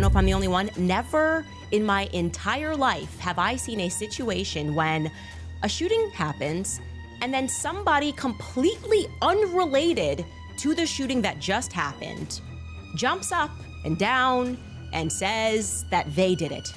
don't know if I'm the only one. Never in my entire life have I seen a situation when a shooting happens and then somebody completely unrelated to the shooting that just happened jumps up and down and says that they did it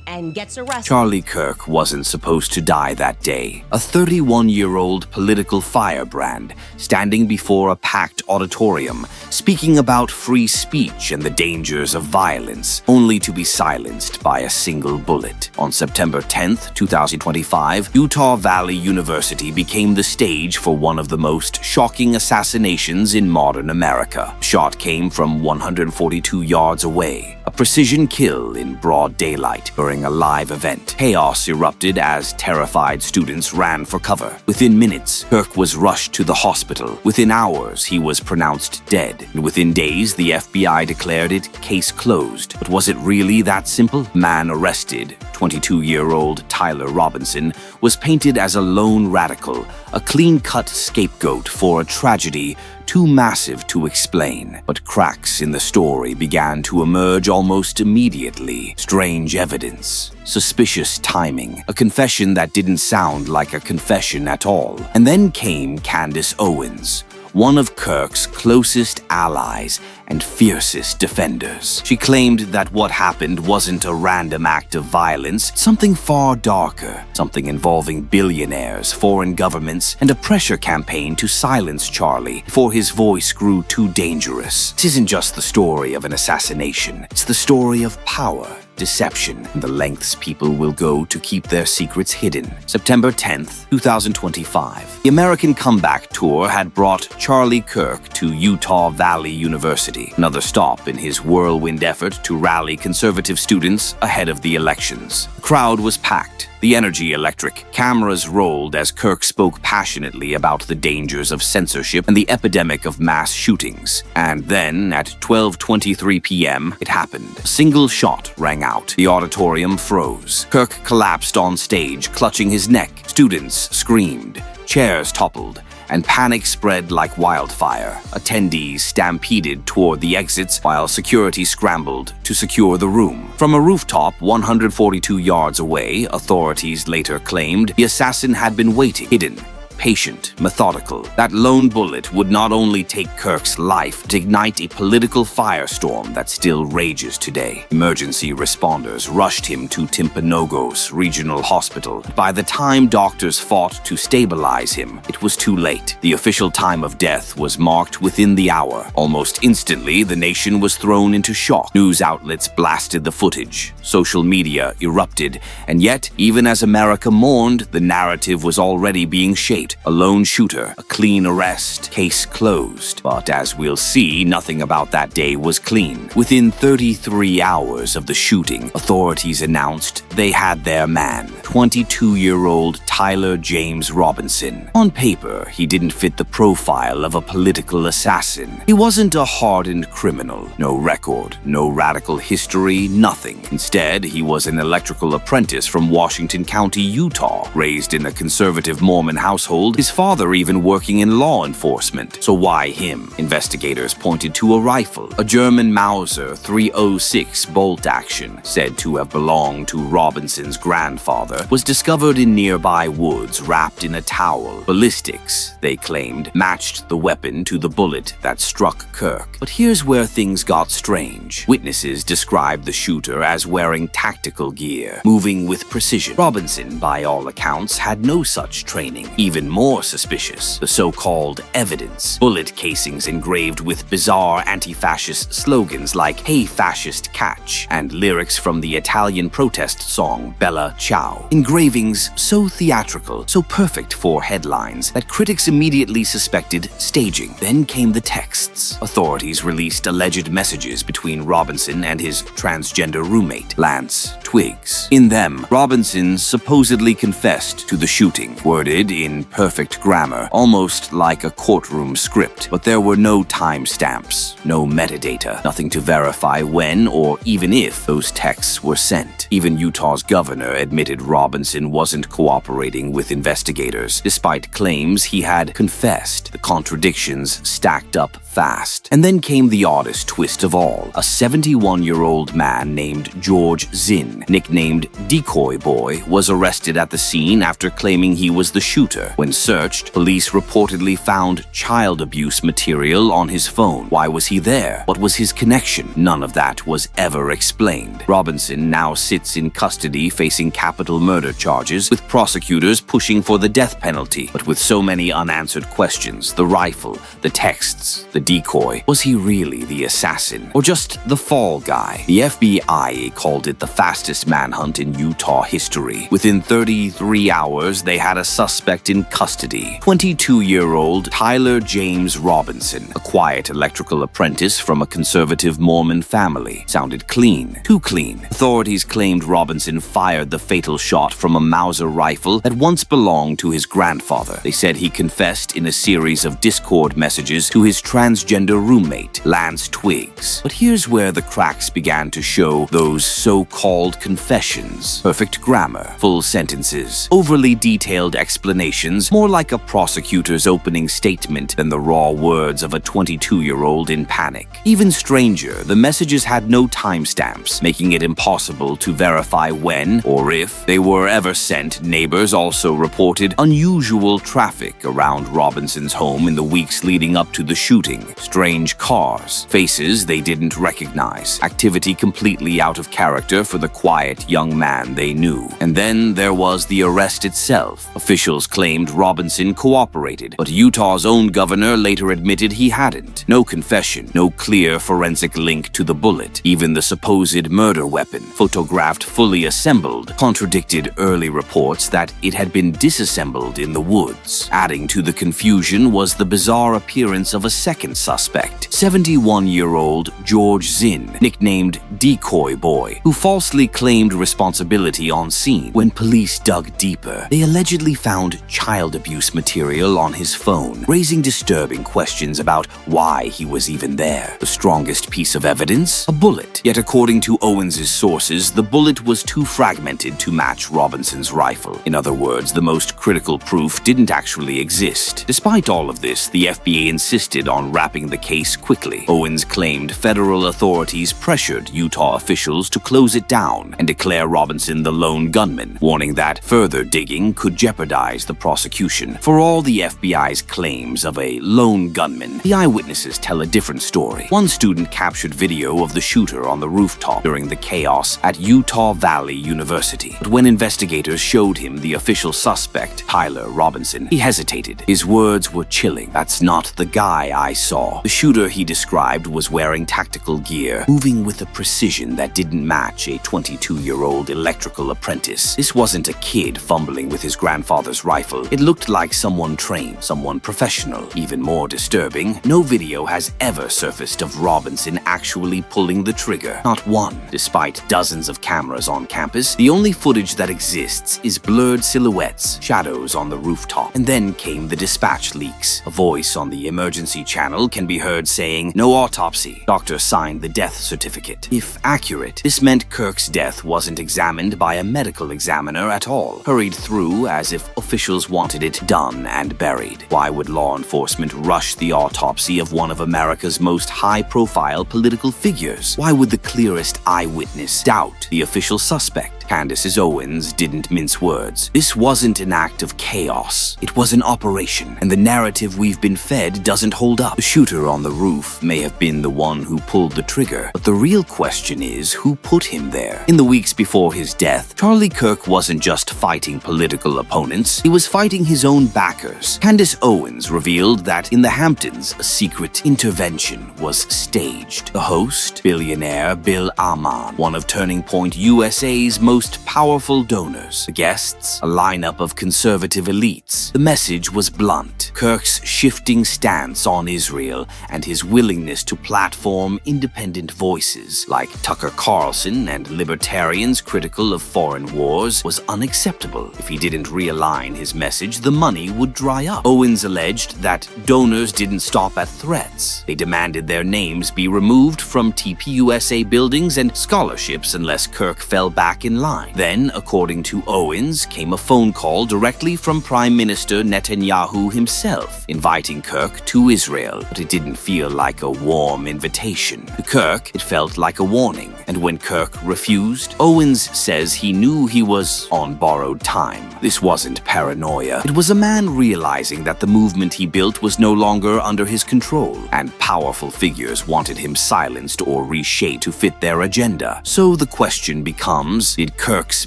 and gets arrested. Charlie Kirk wasn't supposed to die that day. A 31-year-old political firebrand standing before a packed auditorium, speaking about free speech and the dangers of violence, only to be silenced by a single bullet. On September 10th, 2025, Utah Valley University became the stage for one of the most shocking assassinations in modern America. The shot came from 142 yards away. A precision kill in broad daylight during a live event. Chaos erupted as terrified students ran for cover. Within minutes, Kirk was rushed to the hospital. Within hours, he was pronounced dead. And within days, the FBI declared it case closed. But was it really that simple? Man arrested, 22-year-old Tyler Robinson, was painted as a lone radical, a clean-cut scapegoat for a tragedy too massive to explain. But cracks in the story began to emerge almost immediately. Strange evidence, suspicious timing, a confession that didn't sound like a confession at all. And then came Candace Owens, one of Kirk's closest allies and fiercest defenders. She claimed that what happened wasn't a random act of violence, something far darker, something involving billionaires, foreign governments, and a pressure campaign to silence Charlie before his voice grew too dangerous. This isn't just the story of an assassination, it's the story of power, deception, and the lengths people will go to keep their secrets hidden. September 10th, 2025. The American Comeback Tour had brought Charlie Kirk to Utah Valley University, another stop in his whirlwind effort to rally conservative students ahead of the elections. The crowd was packed, the energy electric. Cameras rolled as Kirk spoke passionately about the dangers of censorship and the epidemic of mass shootings. And then, at 12:23 p.m., it happened. A single shot rang out. The auditorium froze. Kirk collapsed on stage, clutching his neck. Students screamed. Chairs toppled, and panic spread like wildfire. Attendees stampeded toward the exits while security scrambled to secure the room. From a rooftop 142 yards away, authorities later claimed the assassin had been waiting, hidden, patient, methodical. That lone bullet would not only take Kirk's life, but ignite a political firestorm that still rages today. Emergency responders rushed him to Timpanogos Regional Hospital. By the time doctors fought to stabilize him, it was too late. The official time of death was marked within the hour. Almost instantly, the nation was thrown into shock. News outlets blasted the footage. Social media erupted. And yet, even as America mourned, the narrative was already being shaped. A lone shooter, a clean arrest, case closed. But as we'll see, nothing about that day was clean. Within 33 hours of the shooting, authorities announced they had their man, 22-year-old Tyler James Robinson. On paper, he didn't fit the profile of a political assassin. He wasn't a hardened criminal. No record, no radical history, nothing. Instead, he was an electrical apprentice from Washington County, Utah, raised in a conservative Mormon household, his father even working in law enforcement. So why him? Investigators pointed to a rifle, a German Mauser 306 bolt action, said to have belonged to Robinson's grandfather, was discovered in nearby woods wrapped in a towel. Ballistics, they claimed, matched the weapon to the bullet that struck Kirk. But here's where things got strange. Witnesses described the shooter as wearing tactical gear, moving with precision. Robinson, by all accounts, had no such training. Even more suspicious, the so-called evidence. Bullet casings engraved with bizarre anti-fascist slogans like "Hey Fascist Catch" and lyrics from the Italian protest song Bella Ciao. Engravings so theatrical, so perfect for headlines, that critics immediately suspected staging. Then came the texts. Authorities released alleged messages between Robinson and his transgender roommate, Lance Twiggs. In them, Robinson supposedly confessed to the shooting, worded in perfect grammar, almost like a courtroom script. But there were no timestamps, no metadata, nothing to verify when or even if those texts were sent. Even Utah's governor admitted Robinson wasn't cooperating cooperating with investigators. Despite claims he had confessed, the contradictions stacked up fast. And then came the oddest twist of all. A 71-year-old man named George Zinn, nicknamed Decoy Boy, was arrested at the scene after claiming he was the shooter. When searched, police reportedly found child abuse material on his phone. Why was he there? What was his connection? None of that was ever explained. Robinson now sits in custody facing capital murder charges, with prosecutors pushing for the death penalty. But with so many unanswered questions, the rifle, the texts, the decoy, was he really the assassin? Or just the fall guy? The FBI called it the fastest manhunt in Utah history. Within 33 hours, they had a suspect in custody. 22-year-old Tyler James Robinson, a quiet electrical apprentice from a conservative Mormon family. Sounded clean. Too clean. Authorities claimed Robinson fired the fatal shot from a Mauser rifle that once belonged to his grandfather. They said he confessed in a series of Discord messages to his transgender roommate, Lance Twiggs. But here's where the cracks began to show. Those so-called confessions. Perfect grammar, full sentences, overly detailed explanations, more like a prosecutor's opening statement than the raw words of a 22-year-old in panic. Even stranger, the messages had no timestamps, making it impossible to verify when or if they were ever sent. Neighbors also reported unusual traffic around Robinson's home in the weeks leading up to the shooting. Strange cars, faces they didn't recognize, activity completely out of character for the quiet young man they knew. And then there was the arrest itself. Officials claimed Robinson cooperated, but Utah's own governor later admitted he hadn't. No confession, no clear forensic link to the bullet. Even the supposed murder weapon, photographed fully assembled, contradicted early reports that it had been disassembled in the woods. Adding to the confusion was the bizarre appearance of a second suspect, 71-year-old George Zinn, nicknamed Decoy Boy, who falsely claimed responsibility on scene. When police dug deeper, they allegedly found child abuse material on his phone, raising disturbing questions about why he was even there. The strongest piece of evidence? A bullet. Yet according to Owens's sources, the bullet was too fragmented to match Robinson's rifle. In other words, the most critical proof didn't actually exist. Despite all of this, the FBI insisted on wrapping the case quickly. Owens claimed federal authorities pressured Utah officials to close it down and declare Robinson the lone gunman, warning that further digging could jeopardize the prosecution. For all the FBI's claims of a lone gunman, the eyewitnesses tell a different story. One student captured video of the shooter on the rooftop during the chaos at Utah Valley University. But when investigators showed him the official suspect, Tyler Robinson, he hesitated. His words were chilling. "That's not the guy I saw." The shooter he described was wearing tactical gear, moving with a precision that didn't match a 22-year-old electrical apprentice. This wasn't a kid fumbling with his grandfather's rifle. It looked like someone trained, someone professional. Even more disturbing, no video has ever surfaced of Robinson actually pulling the trigger. Not one. Despite dozens of cameras on campus, the only footage that exists is blurred silhouettes, shadows on the rooftop. And then came the dispatch leaks. A voice on the emergency channel can be heard saying, "No autopsy." Doctor signed the death certificate. If accurate, this meant Kirk's death wasn't examined by a medical examiner at all, hurried through as if officials wanted it done and buried. Why would law enforcement rush the autopsy of one of America's most high-profile political figures? Why would the clearest eyewitness doubt the official suspect? Candace Owens didn't mince words. This wasn't an act of chaos. It was an operation, and the narrative we've been fed doesn't hold up. The shooter on the roof may have been the one who pulled the trigger, but the real question is, who put him there? In the weeks before his death, Charlie Kirk wasn't just fighting political opponents, he was fighting his own backers. Candace Owens revealed that in the Hamptons, a secret intervention was staged. The host, billionaire Bill Amann, one of Turning Point USA's most powerful donors. The guests, a lineup of conservative elites. The message was blunt. Kirk's shifting stance on Israel and his willingness to platform independent voices like Tucker Carlson and libertarians critical of foreign wars was unacceptable. If he didn't realign his message, the money would dry up. Owens alleged that donors didn't stop at threats. They demanded their names be removed from TPUSA buildings and scholarships unless Kirk fell back in line. sign. Then, according to Owens, came a phone call directly from Prime Minister Netanyahu himself, inviting Kirk to Israel. But it didn't feel like a warm invitation. To Kirk, it felt like a warning. And when Kirk refused, Owens says he knew he was on borrowed time. This wasn't paranoia. It was a man realizing that the movement he built was no longer under his control, and powerful figures wanted him silenced or reshaped to fit their agenda. So the question becomes, did Kirk's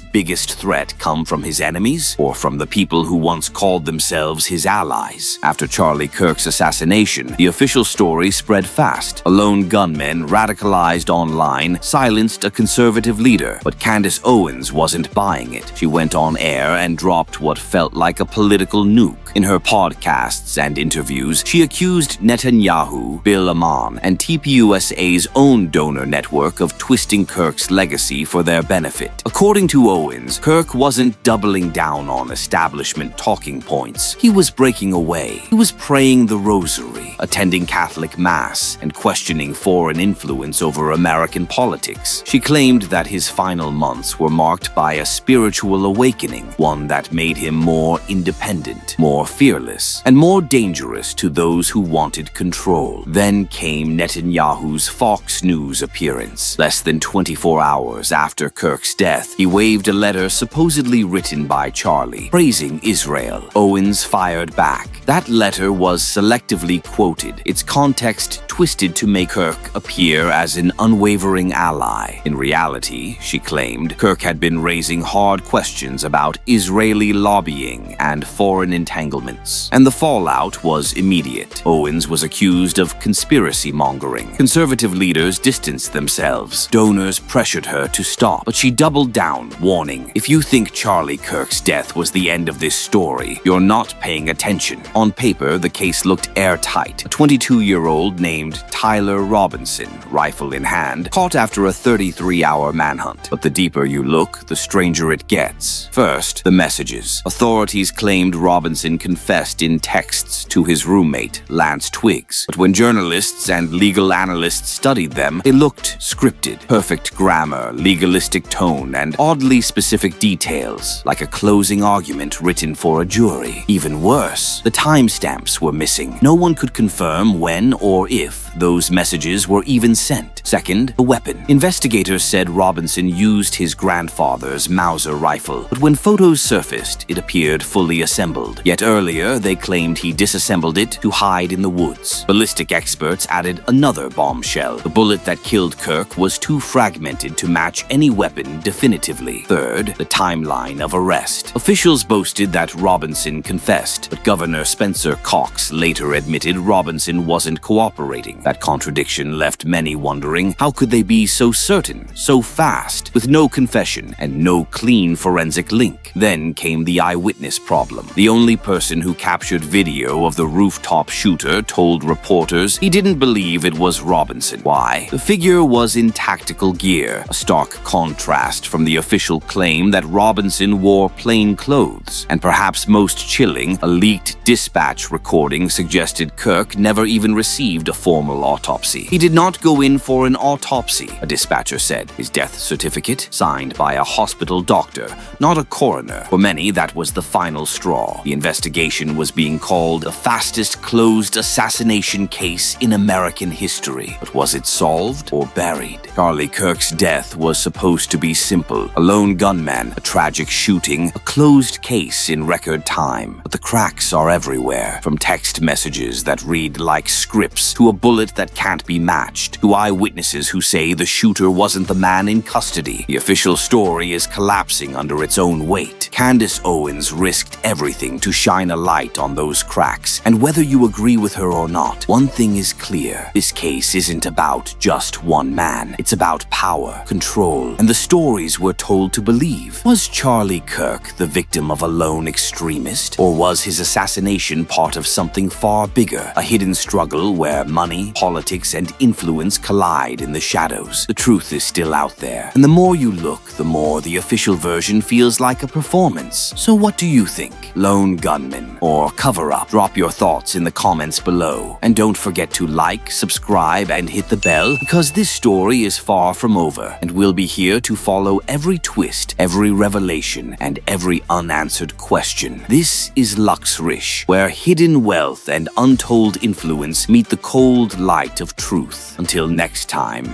biggest threat come from his enemies, or from the people who once called themselves his allies? After Charlie Kirk's assassination, the official story spread fast. A lone gunman, radicalized online, silenced a conservative leader, but Candace Owens wasn't buying it. She went on air and dropped what felt like a political nuke. In her podcasts and interviews, she accused Netanyahu, Bill Amann, and TPUSA's own donor network of twisting Kirk's legacy for their benefit. According to Owens, Kirk wasn't doubling down on establishment talking points. He was breaking away. He was praying the rosary, attending Catholic Mass, and questioning foreign influence over American politics. She claimed that his final months were marked by a spiritual awakening, one that made him more independent, more fearless, and more dangerous to those who wanted control. Then came Netanyahu's Fox News appearance. Less than 24 hours after Kirk's death, he waved a letter supposedly written by Charlie, praising Israel. Owens fired back. That letter was selectively quoted, its context twisted to make Kirk appear as an unwavering ally. In reality, she claimed, Kirk had been raising hard questions about Israeli lobbying and foreign entanglements, and the fallout was immediate. Owens was accused of conspiracy mongering. Conservative leaders distanced themselves. Donors pressured her to stop, but she doubled down, warning, if you think Charlie Kirk's death was the end of this story, you're not paying attention. On paper, the case looked airtight. A 22-year-old named Tyler Robinson, rifle in hand, caught after a 33-hour manhunt. But the deeper you look, the stranger it gets. First, the messages. Authorities claimed Robinson confessed in texts to his roommate, Lance Twiggs. But when journalists and legal analysts studied them, they looked scripted. Perfect grammar, legalistic tone, and oddly specific details, like a closing argument written for a jury. Even worse, the timestamps were missing. No one could confirm when or if those messages were even sent. Second, the weapon. Investigators said Robinson used his grandfather's Mauser rifle, but when photos surfaced, it appeared fully assembled. Yet earlier, they claimed he disassembled it to hide in the woods. Ballistic experts added another bombshell. The bullet that killed Kirk was too fragmented to match any weapon definitively. Third, the timeline of arrest. Officials boasted that Robinson confessed, but Governor Spencer Cox later admitted Robinson wasn't cooperating. That contradiction left many wondering, how could they be so certain, so fast, with no confession and no clean forensic link? Then came the eyewitness problem. The only person who captured video of the rooftop shooter told reporters he didn't believe it was Robinson. Why? The figure was in tactical gear, a stark contrast from the official claim that Robinson wore plain clothes. And perhaps most chilling, a leaked dispatch recording suggested Kirk never even received a formal autopsy. He did not go in for an autopsy, a dispatcher said. His death certificate, signed by a hospital doctor, not a coroner. For many, that was the final straw. The investigation was being called the fastest closed assassination case in American history. But was it solved or buried? Charlie Kirk's death was supposed to be simple. A lone gunman, a tragic shooting, a closed case in record time. But the cracks are everywhere. From text messages that read like scripts, to a bullet that can't be matched, to eyewitnesses who say the shooter wasn't the man in custody. The official story is collapsing under its own weight. Candace Owens risked everything to shine a light on those cracks, and whether you agree with her or not, one thing is clear. This case isn't about just one man. It's about power, control, and the stories we're told to believe. Was Charlie Kirk the victim of a lone extremist, or was his assassination part of something far bigger, a hidden struggle where money, politics and influence collide in the shadows. The truth is still out there, and the more you look, the more the official version feels like a performance. So what do you think? Lone gunman or cover-up? Drop your thoughts in the comments below. And don't forget to like, subscribe, and hit the bell, because this story is far from over, and we'll be here to follow every twist, every revelation, and every unanswered question. This is Luxrish, where hidden wealth and untold influence meet the cold light of truth. Until next time.